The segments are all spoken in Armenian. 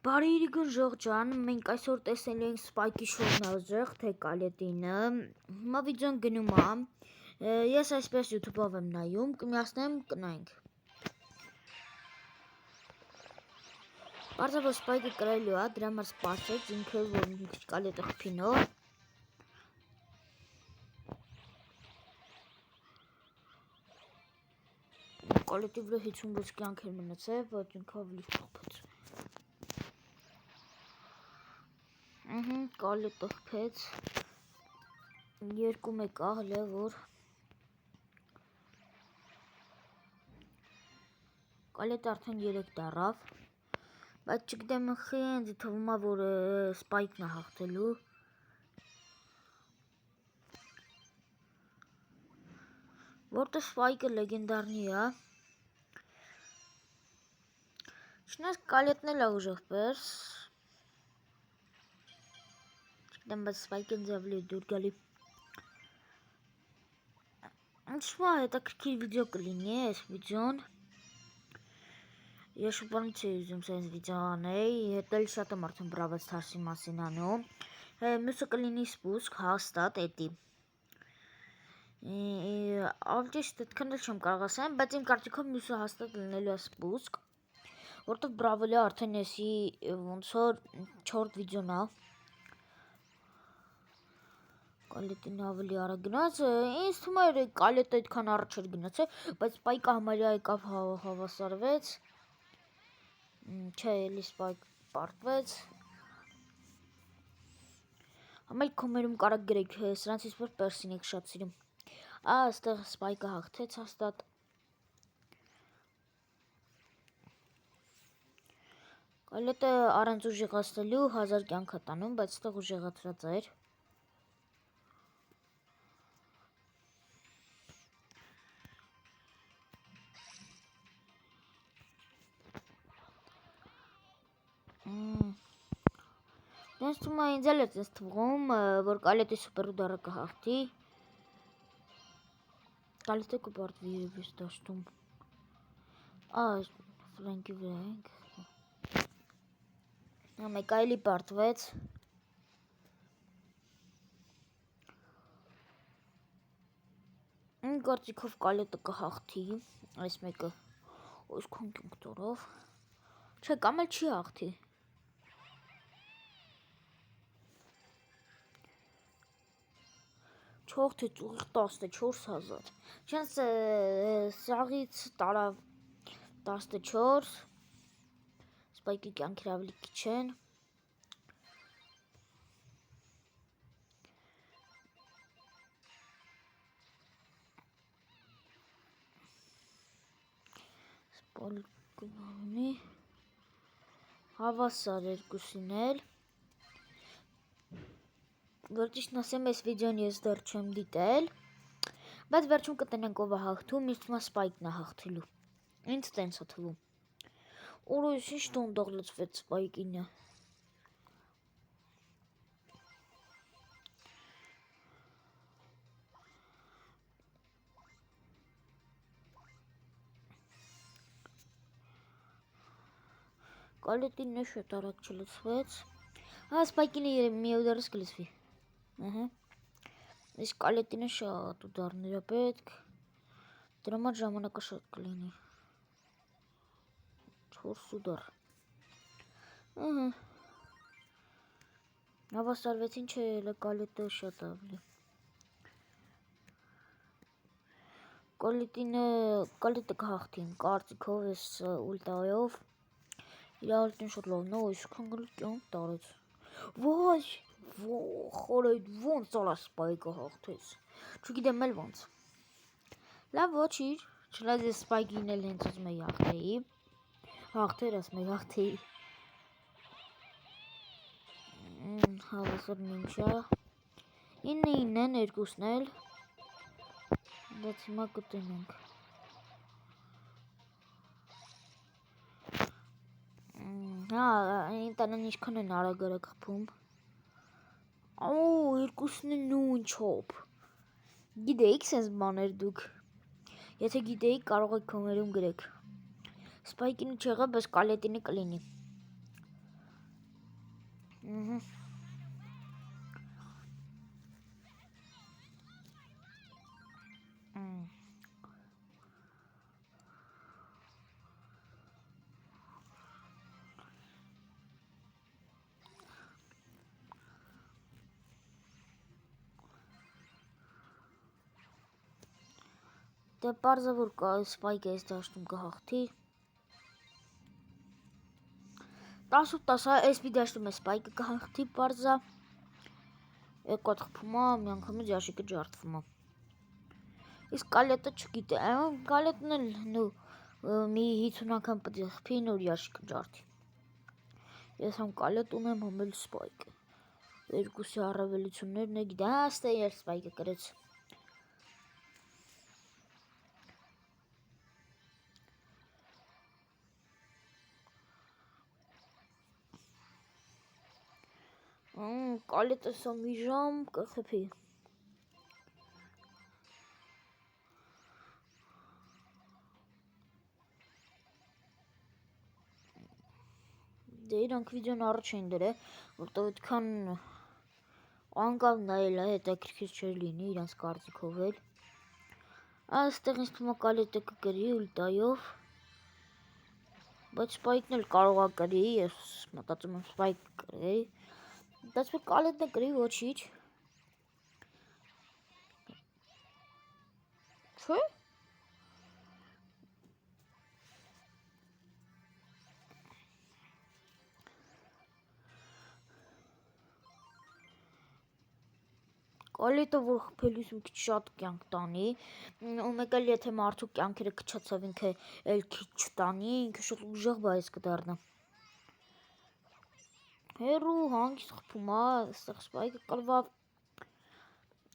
Բարի իրիկուն ժողջան, մենք այսօր տեսնելու ենք Spike-ի շորնաժեղ, թե կալետինը, հիմա վիդեոն գնում է, ես այսպես YouTube-ով եմ նայում, կմիացնեմ կնայինք։ Պարզը որ Spike-ը կրելու է, դրա համար սպասեց, ինքը որ մի քիչ կալետը խփինով։ Կալետի վրա 56 կյանք էր մնացել, բայց ինքը ավելի խփեց։ Կալետը խփեց, 2-1 ահլե որ կալետը արդեն 3 դարավ, բայց չգիտեմ խի ինձ թվում է որ Spike-ն է հաղթելու։ Որտեղ Spike-ը լեգենդարնի է։ Չնայած կալետն էլ է ուժեղ պես։ Չգիտեմ, բայց Spike-ն ավելի դուր գալի։ Ինչու՞ հետաքրքիր վիդեո կլինի այս վիդեոն։ Ես շուտով չի ուզում սենց վիդեո անել, հետ էլ շատ եմ արդեն Brawl Stars-ի մասին անում։ Մյուսը կլինի սպուսկ, հաստատ էդի։ Ավճիշտ այդքան էլ չեմ կարող ասեմ, բայց իմ կարծիքով մյուսը հաստատ լինելու է սպուսկ, որտեղ Brawl-ը արդեն եսի ոնց որ 4 վիդեոն է։ Կալետին ավելի արագ գնաց, ինձ թվում է կալետը այդքան առաջ էր գնացել, բայց Spike-ը համարյա եկավ հավասարվեց։ Չէ, էլի Spike պարտվեց։ Համել կոմերում կարակ գրեք, սրանցից որ Percy-ն եք շատ սիրում։ Այստեղ Spike-ը հաղթեց հաստատ։ Կալետը առանց ուժեղացնելու 1000 կյանք է տանում, բայց այստեղ ուժեղացրած էր։ Դες թվում է ինձ էլ է ձեզ թվում, որ կալետի սուպեր ուդարը կհաղթի։ Կալետը կպարտվի երևի դաշտում։ Ֆրանկի վրա ենք։ Մեկ այլի պարտվեց։ Իմ կարծիքով կալետը կհաղթի, այս մեկը այսքան կյանքտորով։ Չէ, կամ էլ չի հաղթի։ Չողթը ծուղիղ 14000, չենց սաղից տարավ 14, Spike-ի կյանքեր ավելի քիչ են։ Spike-ը հավասար երկուսին էլ։ Որ ճիշտն ասեմ, այս վիդեոն ես դեռ չեմ դիտել, բայց վերջում կտնենք ով է հաղթում, ինձ թվում է Spike-ն է հաղթելու։ Ինձ տենց է թվում։ Օրոյս ինչ տոնդող լծվեց Spike-ինը։ Կալետինը շատ արագ չլծվեց։ Spike-ինը մի ուդարս կլծվի։ Իսկ կալետինը շատ ուդարներ է պետք, դրա համար ժամանակը շատ կլինի։ 4 ուդար։ Հավասարվեցին, չէ, կալետը շատ ավելի։ Կալետը կհաղթի իմ կարծիքով ես ուլտայով։ Իր ալտին շատ լավն է, այսքան գլուխ կյանք տարեց։ Ոյ, խորեյդ ոնց արա Spike-ը հաղթեց։ Չգիտեմ էլ ոնց։ Լավ ոչիր, չնայած ես Spike-ին էլ հենց ուզում էի հաղթեի։ Հաղթեր ասում էի հաղթեի։ Հավասար մինչա 9-9 են երկուսն էլ։ Բայց հիմա կտենենք։ Ինտանան ինչքան են արագ խփում։ Երկուսն են նույն չոփ։ Գիտեիք սենց բաներ դուք։ Եթե գիտեիք, կարող եք կոմերում գրեք։ Spike-ինը չեղավ, բայց կալետինը կլինի։ Դե պարզը որ Spike-ը այս դաշտում կհաղթի 10-10 այս մի դաշտում է Spike-ը կհաղթի պարզա երկու հատ խփում է միանգամից ящիկը ջարդվում է իսկ կալետը չգիտեմ կալետն էլ մի 50 անգամ պետք է խփի նոր ящիկը ջարդի ես համ կալետ ունեմ համ էլ Spike-ը երկուսի առավելություններն է գիտեմ հաստե ես Spike-ը կրեց կալետը սա մի ժամ կխփի դե իրանք վիդեոն առաջ էին դրել որտեղ այդքան անկավ նայել է հետաքրքիր չէր լինի իրանց կարծիքով էլ այստեղ ինձ թվում է կալետը կկրի ուլտայով բայց Spike-ն էլ կարող է կրի ես մտածում եմ Spike կրի բայց որ կալետն է կրի ոչինչ չէ Կալետը որ խփելիս մի քիչ շատ կյանք տանի ու մեկ էլ եթե մարդու կյանքերը քչացավ ինքը էլ քիչ չտանի ինքը շատ ուժեղ բայս կդառնա հերու հանգիստ խփում է այստեղ Spike-ը կրվավ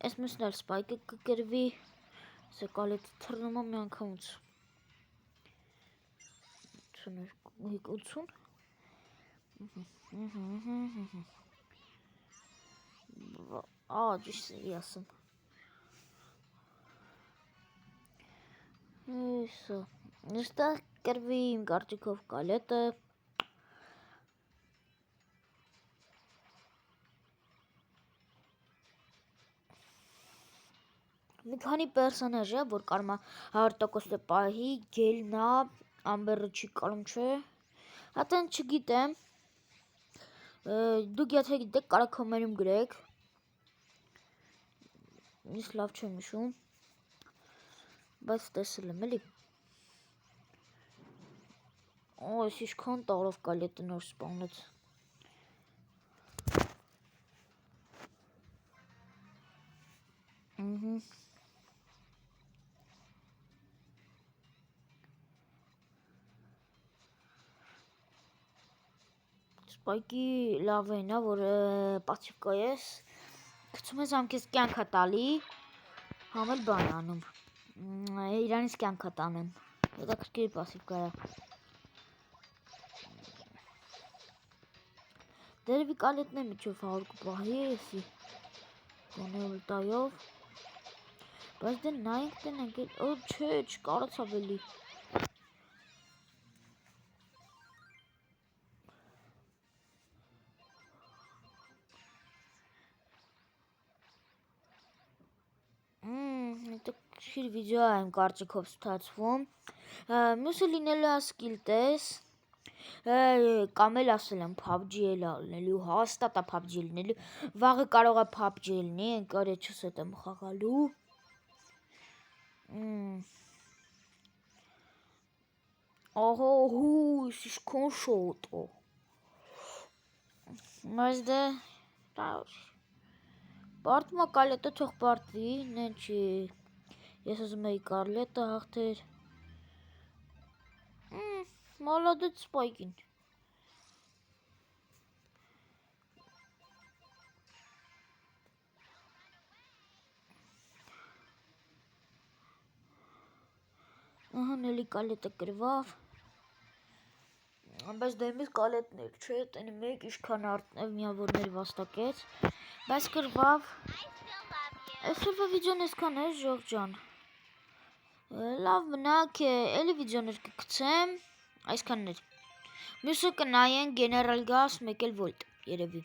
այս մյուսն էլ Spike-ը կկրվի սա կալետը թռնում է միանգամից 82 ճիշտ էի ասում Հեսա այստեղ կրվի իմ կարծիքով կալետը մի քանի պերսոնաժ է որ կարում է 100% պահի գելնա ամբերը չի կարում չէ հատեն չգիտեմ դուք եթե գիտեք կարող կոմենտում գրեք Ես լավ չեմ հիշում, բայց տեսել եմ էլի։ Այս ինչքան տարով կալետը նոր սպանեց։ Spike-ի լավ է նա, որ պասիվկա ես, գցում ես համ քեզ կյանք տալի, համ էլ բան անում, իրանից կյանք տանեմ, հետաքրքիր պասիվկա է։ Դերևի կալետն է միջով 100 կպահի էսի, գոնե ուլտայով, բայց դե նայենք տնենք, չէ, չկարացավ էլի։ Հետաքրքիր վիդեո է իմ կարծիքով ստացվում, մյուսը լինելու է սկիլ տես, կամ էլ ասել եմ PUBG էլ լինելու, հաստատ է PUBG լինելու, վաղը կարող է PUBG լինի, ընկար է չս հետ եմ խաղալու, ահա հույս, իշքան շոտ է, բայց դե, պարտվում է կալետը թող պարտվի, նեն չի, ես ուզում էի կալետը հաղթեր, մալադեց Spike-ին, ահա նելի կալետը կրվավ, բայց դեմից կալետն էլ չէ, տենի մեկ իշքան միավորներ վաստակեց, բայց կրվավ, այսօրվա վիդեոն այսքան է ժող ջան, լավ մնաք, էլի վիդեոներ կգցեմ, այսքանն էր, մյուսը կնայեն գեներալ գաս մեկ էլ վոլտ երևի։